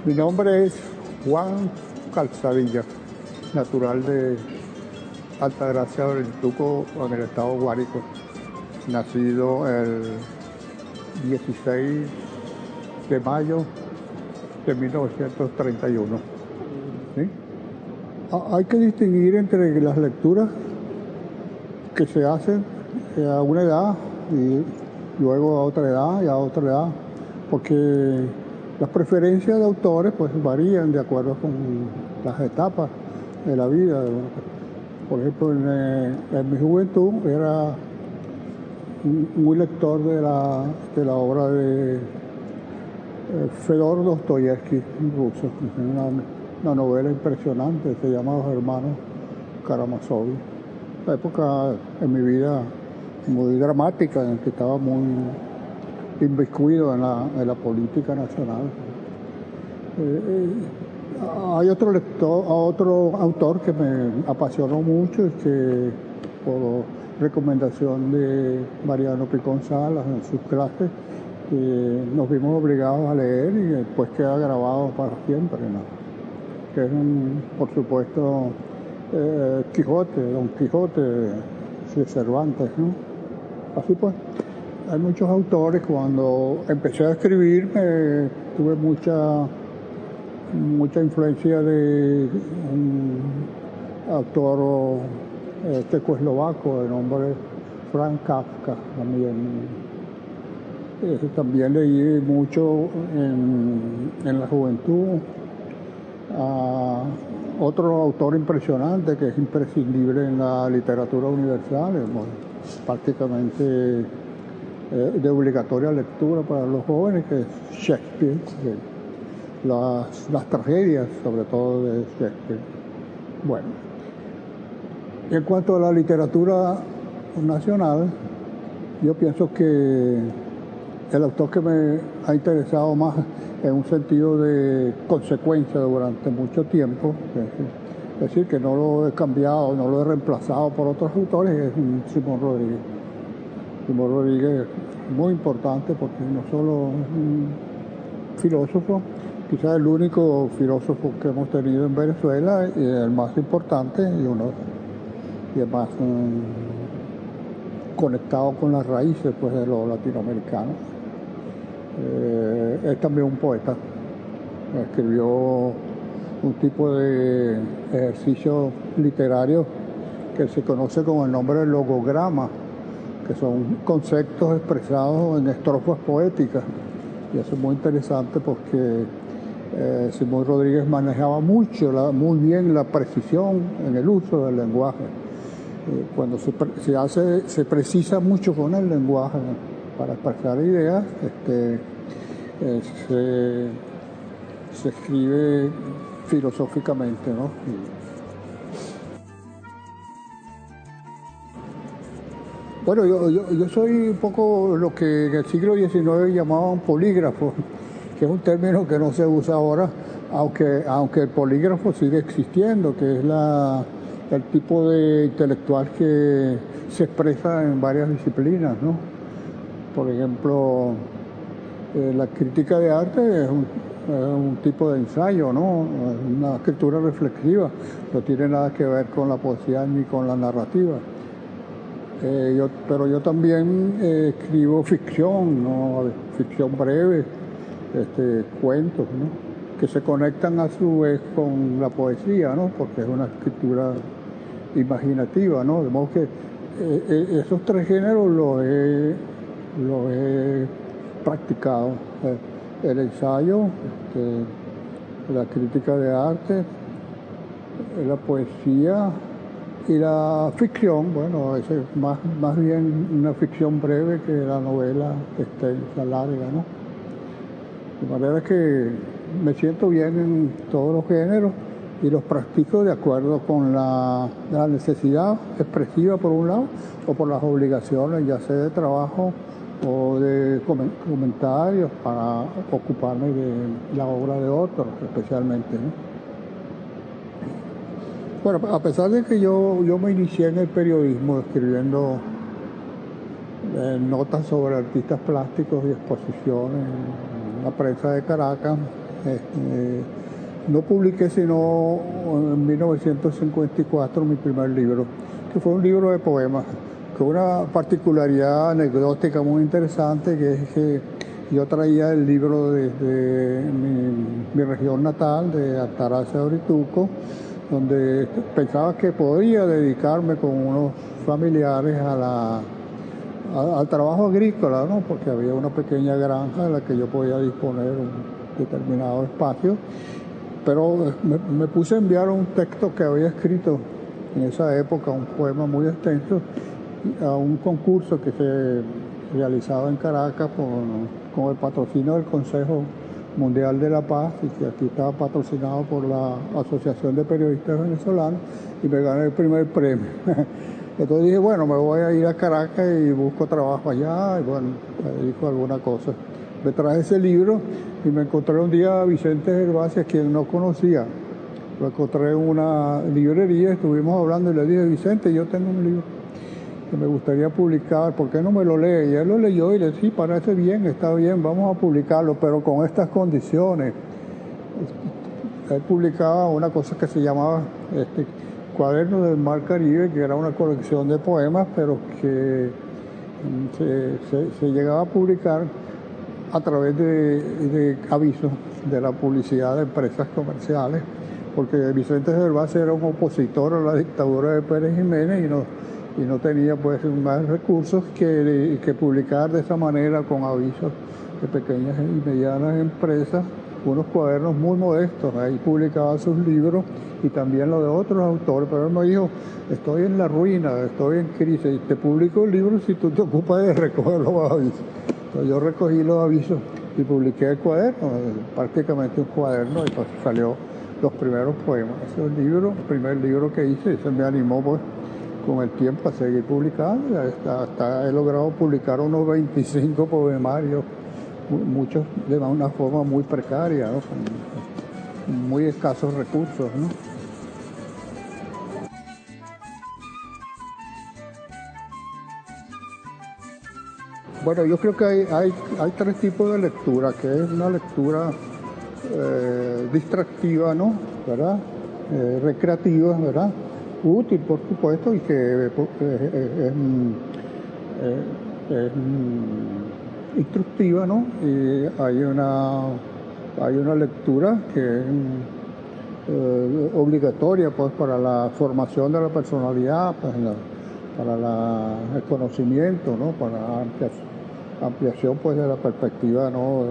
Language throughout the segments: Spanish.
Mi nombre es Juan Calzadilla, natural de Altagracia del Tuco, en el estado Guárico, nacido el 16 de mayo de 1931. ¿Sí? Hay que distinguir entre las lecturas que se hacen a una edad y luego a otra edad y a otra edad, porque las preferencias de autores pues varían de acuerdo con las etapas de la vida. Por ejemplo, en mi juventud era muy lector de la obra de Fedor Dostoyevsky, ruso. Una novela impresionante, se llama Los Hermanos Karamazov. Una época en mi vida muy dramática, en que estaba muy inmiscuido en la política nacional. Hay otro autor que me apasionó mucho y que por recomendación de Mariano Picón Salas en sus clases nos vimos obligados a leer y después queda grabado para siempre, ¿no? Que es por supuesto Don Quijote de Cervantes, ¿no? Así pues, hay muchos autores. Cuando empecé a escribir tuve mucha influencia de un autor checoslovaco de nombre Franz Kafka. También leí mucho en la juventud a otro autor impresionante que es imprescindible en la literatura universal, prácticamente de obligatoria lectura para los jóvenes, que es Shakespeare, las tragedias sobre todo de Shakespeare. Bueno, en cuanto a la literatura nacional, yo pienso que el autor que me ha interesado más en un sentido de consecuencia durante mucho tiempo, es decir, que no lo he cambiado, no lo he reemplazado por otros autores, es Simón Rodríguez. Simón Rodríguez es muy importante porque no solo es un filósofo, quizás el único filósofo que hemos tenido en Venezuela, y el más importante y el más conectado con las raíces pues, de lo latinoamericano. Es también un poeta. Escribió un tipo de ejercicio literario que se conoce con el nombre de logograma, que son conceptos expresados en estrofas poéticas. Y eso es muy interesante porque Simón Rodríguez manejaba muy bien la precisión en el uso del lenguaje. Cuando se precisa mucho con el lenguaje para expresar ideas, se escribe filosóficamente, ¿no? Bueno, yo soy un poco lo que en el siglo XIX llamaban polígrafo, que es un término que no se usa ahora, aunque el polígrafo sigue existiendo, que es el tipo de intelectual que se expresa en varias disciplinas, ¿no? Por ejemplo, la crítica de arte es un tipo de ensayo, ¿no? Una escritura reflexiva, no tiene nada que ver con la poesía ni con la narrativa. Pero yo también escribo ficción, ¿no? Ficción breve, cuentos, ¿no? Que se conectan a su vez con la poesía, ¿no? Porque es una escritura imaginativa, ¿no? De modo que esos tres géneros los he practicado. El ensayo, la crítica de arte, la poesía y la ficción. Bueno, es más bien una ficción breve que la novela extensa, larga, ¿no? De manera que me siento bien en todos los géneros y los practico de acuerdo con la necesidad expresiva por un lado o por las obligaciones, ya sea de trabajo o de comentarios para ocuparme de la obra de otros especialmente, ¿no? Bueno, a pesar de que yo me inicié en el periodismo escribiendo notas sobre artistas plásticos y exposiciones en la prensa de Caracas, No publiqué sino en 1954 mi primer libro, que fue un libro de poemas, con una particularidad anecdótica muy interesante, que es que yo traía el libro desde mi región natal, de Altagracia de Orituco, donde pensaba que podía dedicarme con unos familiares al trabajo agrícola, ¿no? Porque había una pequeña granja en la que yo podía disponer un determinado espacio, pero me puse a enviar un texto que había escrito en esa época, un poema muy extenso, a un concurso que se realizaba en Caracas con el patrocinio del Consejo Mundial de la Paz, y que aquí estaba patrocinado por la Asociación de Periodistas Venezolanos, y me gané el primer premio. Entonces dije, bueno, me voy a ir a Caracas y busco trabajo allá, y bueno, me dedico a alguna cosa. Me traje ese libro y me encontré un día a Vicente Gervasi, a quien no conocía. Lo encontré en una librería, estuvimos hablando y le dije, Vicente, yo tengo un libro que me gustaría publicar, ¿por qué no me lo lee? Y él lo leyó y le dije, sí, parece bien, está bien, vamos a publicarlo, pero con estas condiciones. Él publicaba una cosa que se llamaba Cuadernos del Mar Caribe, que era una colección de poemas, pero que se llegaba a publicar a través de avisos de la publicidad de empresas comerciales, porque Vicente Gervasi era un opositor a la dictadura de Pérez Jiménez y no tenía pues más recursos que publicar de esa manera, con avisos de pequeñas y medianas empresas, unos cuadernos muy modestos. Ahí publicaba sus libros y también los de otros autores, pero él me dijo, estoy en la ruina, estoy en crisis, y te publico el libro si tú te ocupas de recoger los avisos. Entonces yo recogí los avisos y publiqué el cuaderno, prácticamente un cuaderno, y pues salió los primeros poemas. Ese es el primer libro que hice, y se me animó pues con el tiempo a seguir publicando. Hasta he logrado publicar unos 25 poemarios, muchos de una forma muy precaria, ¿no? Con muy escasos recursos, ¿no? Bueno, yo creo que hay tres tipos de lectura, que es una lectura distractiva, ¿no? ¿Verdad? Recreativa, ¿verdad? Útil, por supuesto, y que es instructiva, ¿no? Y hay una lectura que es obligatoria, pues, para la formación de la personalidad, pues, para el conocimiento, ¿no? Para ampliación pues de la perspectiva, ¿no?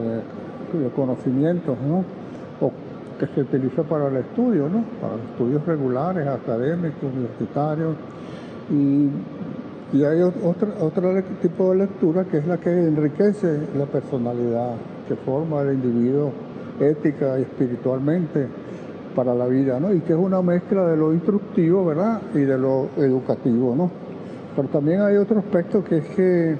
de conocimientos, ¿no? O que se utiliza para el estudio, ¿no? Para estudios regulares, académicos, universitarios. Y hay otro tipo de lectura, que es la que enriquece la personalidad, que forma al individuo ética y espiritualmente para la vida, ¿no? Y que es una mezcla de lo instructivo, ¿verdad? Y de lo educativo, ¿no? Pero también hay otro aspecto, que es que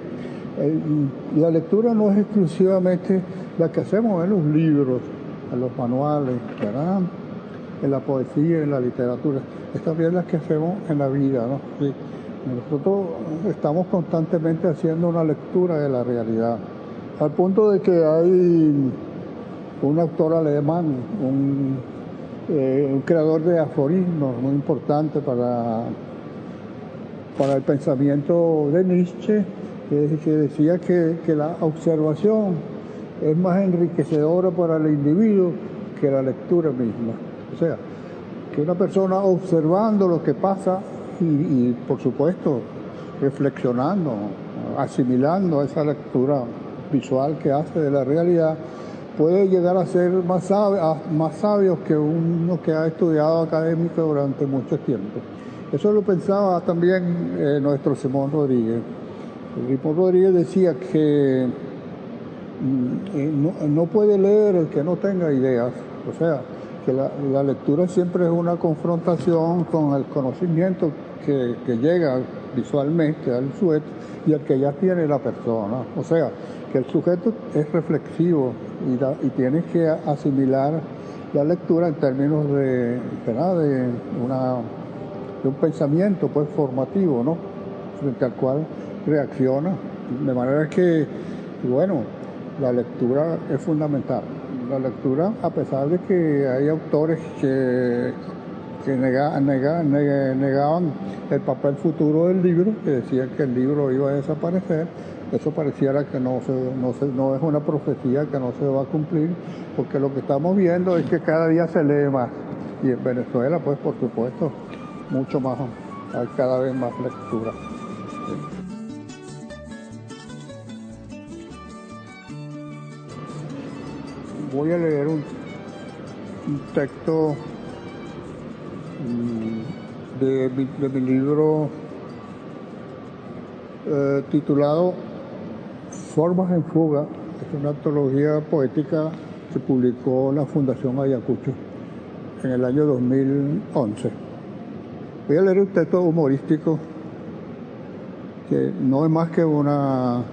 la lectura no es exclusivamente la que hacemos en los libros, en los manuales, ¿verdad? En la poesía, en la literatura. Es también la que hacemos en la vida, ¿no? Sí. Nosotros estamos constantemente haciendo una lectura de la realidad, al punto de que hay un autor alemán, un creador de aforismos muy importante para el pensamiento de Nietzsche, que decía que la observación es más enriquecedora para el individuo que la lectura misma. O sea, que una persona observando lo que pasa y por supuesto reflexionando, asimilando esa lectura visual que hace de la realidad, puede llegar a ser más sabios que uno que ha estudiado académico durante mucho tiempo. Eso lo pensaba también nuestro Simón Rodríguez. Simón Rodríguez decía que no puede leer el que no tenga ideas. O sea, que la lectura siempre es una confrontación con el conocimiento que llega visualmente al sujeto y al que ya tiene la persona. O sea, que el sujeto es reflexivo y tiene que asimilar la lectura en términos de un pensamiento pues formativo, ¿no? Frente al cual reacciona. De manera que, bueno, la lectura es fundamental. La lectura, a pesar de que hay autores que negaban el papel futuro del libro, que decían que el libro iba a desaparecer, eso pareciera que no es una profecía que no se va a cumplir, porque lo que estamos viendo es que cada día se lee más. Y en Venezuela, pues por supuesto, mucho más, hay cada vez más lectura. Voy a leer un texto de mi libro titulado Formas en Fuga. Es una antología poética que publicó la Fundación Ayacucho en el año 2011. Voy a leer un texto humorístico que no es más que una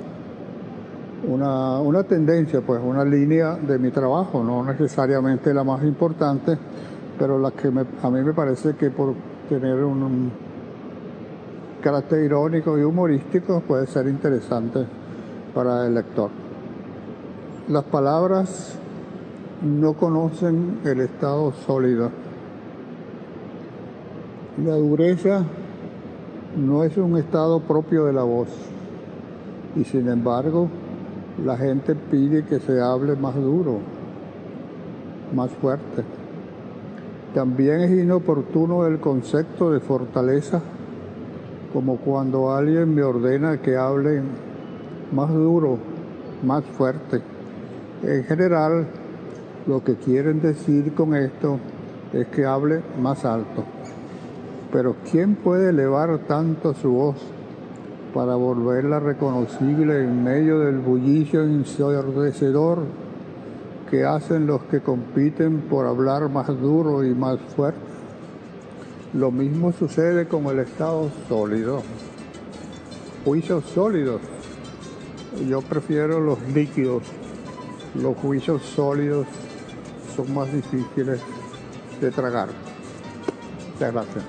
tendencia, pues una línea de mi trabajo, no necesariamente la más importante, pero la que a mí me parece que por tener un carácter irónico y humorístico puede ser interesante para el lector. Las palabras no conocen el estado sólido. La dureza no es un estado propio de la voz, y sin embargo la gente pide que se hable más duro, más fuerte. También es inoportuno el concepto de fortaleza, como cuando alguien me ordena que hable más duro, más fuerte. En general, lo que quieren decir con esto es que hable más alto. Pero ¿quién puede elevar tanto su voz para volverla reconocible en medio del bullicio ensordecedor que hacen los que compiten por hablar más duro y más fuerte? Lo mismo sucede con el estado sólido. Juicios sólidos. Yo prefiero los líquidos. Los juicios sólidos son más difíciles de tragar. Muchas gracias.